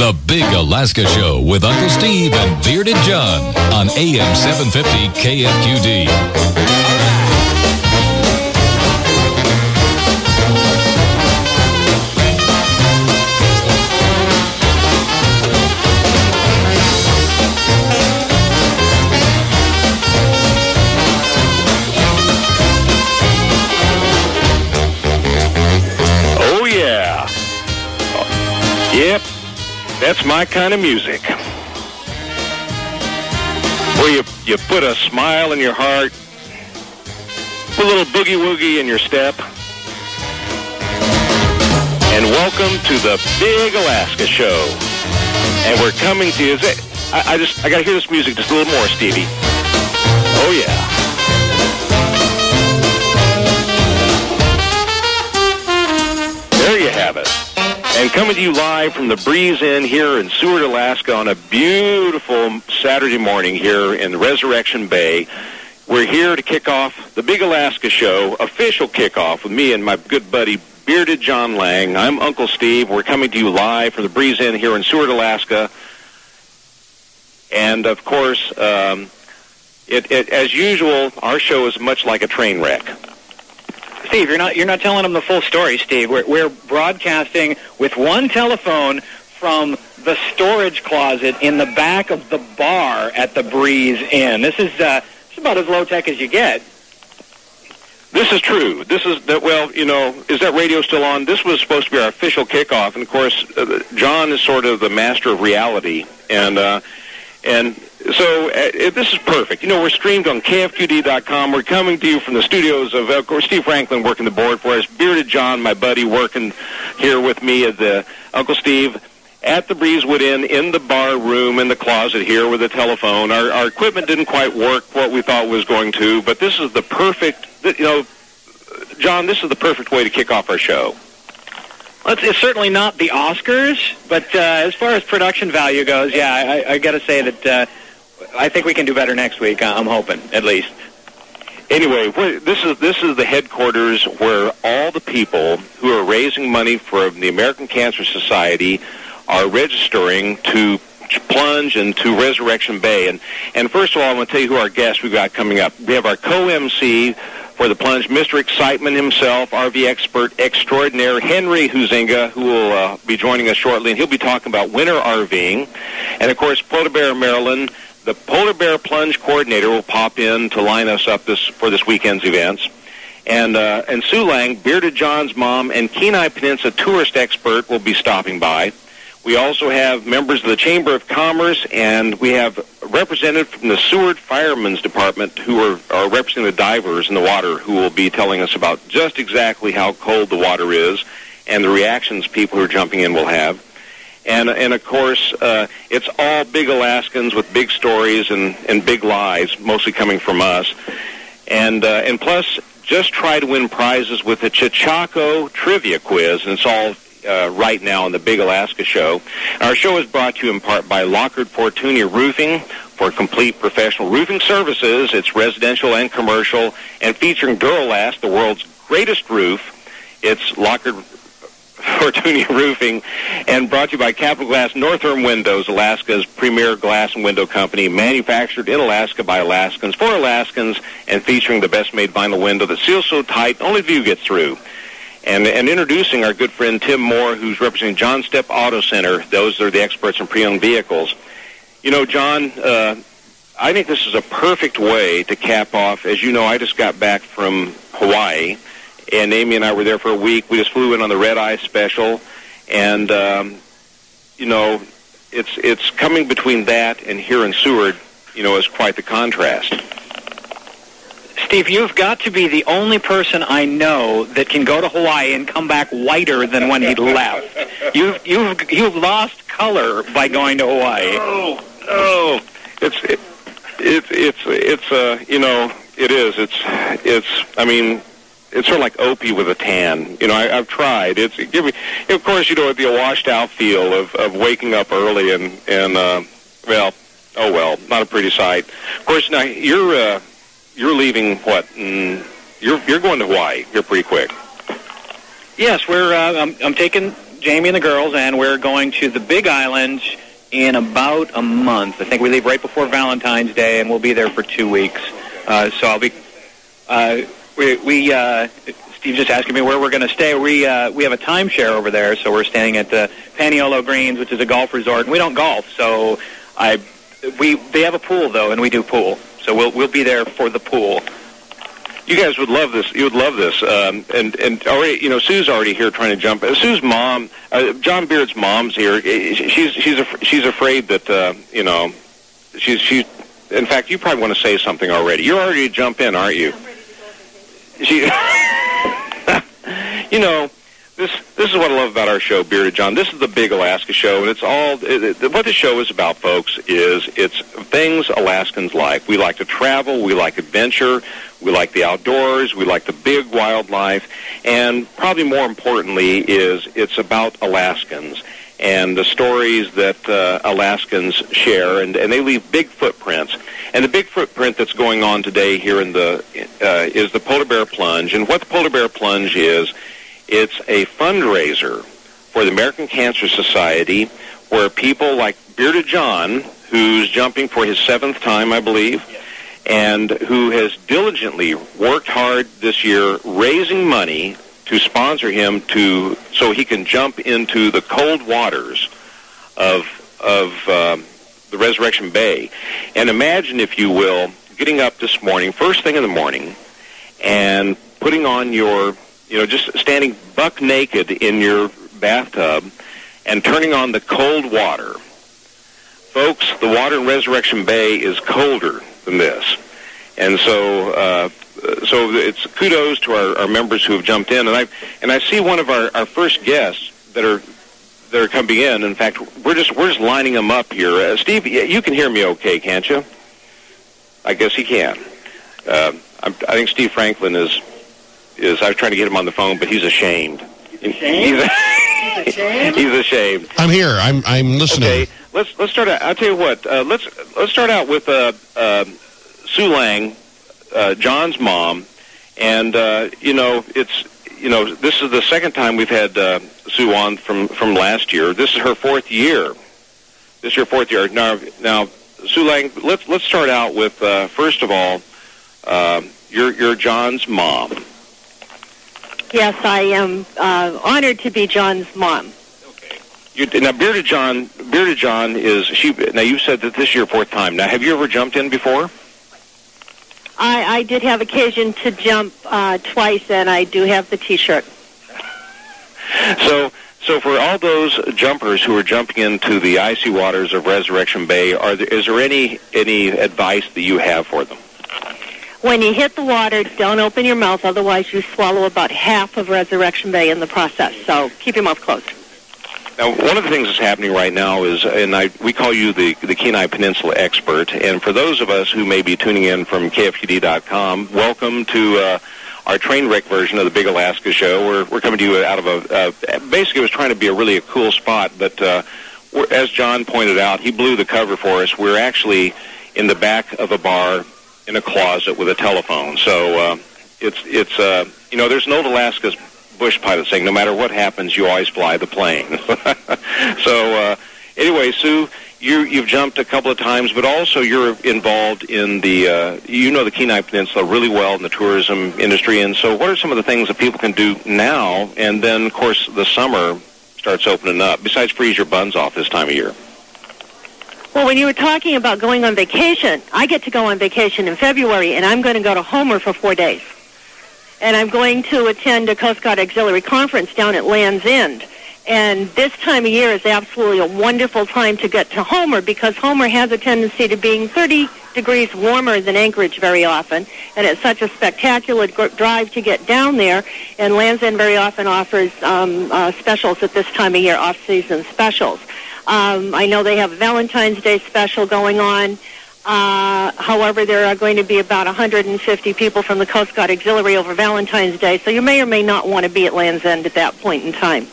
The Big Alaska Show with Uncle Steve and Bearded John on AM 750 KFQD. Yep, that's my kind of music. Where you put a smile in your heart, put a little boogie-woogie in your step. And welcome to the Big Alaska Show. And we're coming to you. I got to hear this music just a little more, Stevie. Oh, yeah. There you have it. And coming to you live from the Breeze Inn here in Seward, Alaska on a beautiful Saturday morning here in Resurrection Bay. We're here to kick off the Big Alaska Show, official kickoff with me and my good buddy Bearded John Lang. I'm Uncle Steve. We're coming to you live from the Breeze Inn here in Seward, Alaska. And, of course, as usual, our show is much like a train wreck. Steve, you're not telling them the full story, Steve. We're broadcasting with one telephone from the storage closet in the back of the bar at the Breeze Inn. This is about as low tech as you get. This is true. Is that radio still on? This was supposed to be our official kickoff, and of course, John is sort of the master of reality, and so this is perfect. We're streamed on KFQD.com. We're coming to you from the studios of course, Steve Franklin working the board for us. Bearded John, my buddy, working here with me at the Uncle Steve at the Breezewood Inn in the bar room in the closet here with a telephone. Our equipment didn't quite work what we thought it was going to, but this is the perfect, John, this is the perfect way to kick off our show. Well, it's certainly not the Oscars, but as far as production value goes, yeah, I got to say that I think we can do better next week. I'm hoping, at least. Anyway, this is the headquarters where all the people who are raising money for the American Cancer Society are registering to plunge into Resurrection Bay. And first of all, I want to tell you who our guests we've got coming up. We have our co-MC for the plunge, Mr. Excitement himself, RV expert extraordinaire, Henry Huizinga, who will be joining us shortly, and he'll be talking about winter RVing. And, of course, Polar Bear Maryland, the Polar Bear Plunge Coordinator, will pop in to line us up for this weekend's events. And Sue Lang, Bearded John's mom, and Kenai Peninsula tourist expert will be stopping by. We also have members of the Chamber of Commerce, and we have representatives from the Seward Firemen's Department who are representing the divers in the water, who will be telling us about just exactly how cold the water is and the reactions people who are jumping in will have. And of course, it's all big Alaskans with big stories and big lies, mostly coming from us. And plus, just try to win prizes with the Chichaco Trivia Quiz, and it's all right now on the Big Alaska Show. Our show is brought to you in part by Lockard Fortunia Roofing for complete professional roofing services. It's residential and commercial, and featuring Duralast, the world's greatest roof. It's Lockard Fortunia Roofing, and brought to you by Capital Glass Northern Windows, Alaska's premier glass and window company, manufactured in Alaska by Alaskans for Alaskans, and featuring the best-made vinyl window that seals so tight only the view gets through. And introducing our good friend Tim Moore, who's representing John Stepp Auto Center. Those are the experts in pre-owned vehicles. John, I think this is a perfect way to cap off. As you know, I just got back from Hawaii, and Amy and I were there for a week. We just flew in on the Red Eye Special, and, it's coming between that and here in Seward, is quite the contrast. Steve, you've got to be the only person I know that can go to Hawaii and come back whiter than when he left. You've lost color by going to Hawaii. No, it is. It's sort of like Opie with a tan. I've tried. Of course, the washed out feel of waking up early and not a pretty sight. Of course, now you're leaving what? You're going to Hawaii here pretty quick. Yes, I'm taking Jamie and the girls, and we're going to the Big Island in about a month. I think we leave right before Valentine's Day, and we'll be there for 2 weeks. So I'll be. Steve's just asking me where we're going to stay. We have a timeshare over there, so we're staying at the Paniolo Greens, which is a golf resort. And we don't golf, so they have a pool though, and we do pool. So we'll be there for the pool. You guys would love this. You would love this. And already, Sue's already here trying to jump. Sue's mom, John Beard's mom's here. She's afraid that she's. In fact, you probably want to say something already. You're already to jump in, aren't you? This is what I love about our show, Bearded John. This is the Big Alaska Show, and it's all what the show is about, folks. It's things Alaskans like. We like to travel, we like adventure, we like the outdoors, we like the big wildlife, and probably more importantly it's about Alaskans and the stories that Alaskans share, and they leave big footprints. And the big footprint that's going on today here is the Polar Bear Plunge. And what the Polar Bear Plunge is, it's a fundraiser for the American Cancer Society, where people like Bearded John, who's jumping for his 7th time, I believe, and who has diligently worked hard this year raising money to sponsor him so he can jump into the cold waters of the Resurrection Bay. And imagine, if you will, getting up this morning, first thing in the morning, and putting on your, just standing buck naked in your bathtub and turning on the cold water. Folks, the water in Resurrection Bay is colder than this. And so it's kudos to our members who have jumped in. And I see one of our first guests that are coming in. In fact, we're just lining them up here. Steve, you can hear me okay, can't you? I guess he can. I think Steve Franklin is. I was trying to get him on the phone, but he's ashamed. He's ashamed. He's ashamed. I'm here. I'm listening. Okay, let's start out. I'll tell you what. Let's start out with Sue Lang, John's mom, and this is the second time we've had Sue on from last year. This is her 4th year. This is your 4th year. Now, Sue Lang, let's start out with first of all, you're John's mom. Yes, I am honored to be John's mom. Okay. Now, Bearded John is she? Now, you said that this is your 4th time. Now, have you ever jumped in before? I did have occasion to jump twice, and I do have the T-shirt. So for all those jumpers who are jumping into the icy waters of Resurrection Bay, is there any advice that you have for them? When you hit the water, don't open your mouth, otherwise you swallow about half of Resurrection Bay in the process. So keep your mouth closed. Now, one of the things that's happening right now is, we call you the Kenai Peninsula expert, and for those of us who may be tuning in from KFQD.com, welcome to our train wreck version of the Big Alaska Show. We're coming to you out of basically it was trying to be a cool spot, but as John pointed out, he blew the cover for us. We're actually in the back of a bar in a closet with a telephone. So there's an old Alaska's bush pilot saying, no matter what happens, you always fly the plane. So anyway, Sue, you've jumped a couple of times, but also you're involved in the Kenai Peninsula really well in the tourism industry. And so what are some of the things that people can do now? And then, of course, the summer starts opening up, besides freeze your buns off this time of year. Well, when you were talking about going on vacation, I get to go on vacation in February, and I'm going to go to Homer for 4 days. And I'm going to attend a Coast Guard Auxiliary Conference down at Land's End. And this time of year is absolutely a wonderful time to get to Homer, because Homer has a tendency to being 30 degrees warmer than Anchorage very often, and it's such a spectacular drive to get down there. And Land's End very often offers specials at this time of year, off-season specials. I know they have a Valentine's Day special going on. However, there are going to be about 150 people from the Coast Guard Auxiliary over Valentine's Day, so you may or may not want to be at Land's End at that point in time.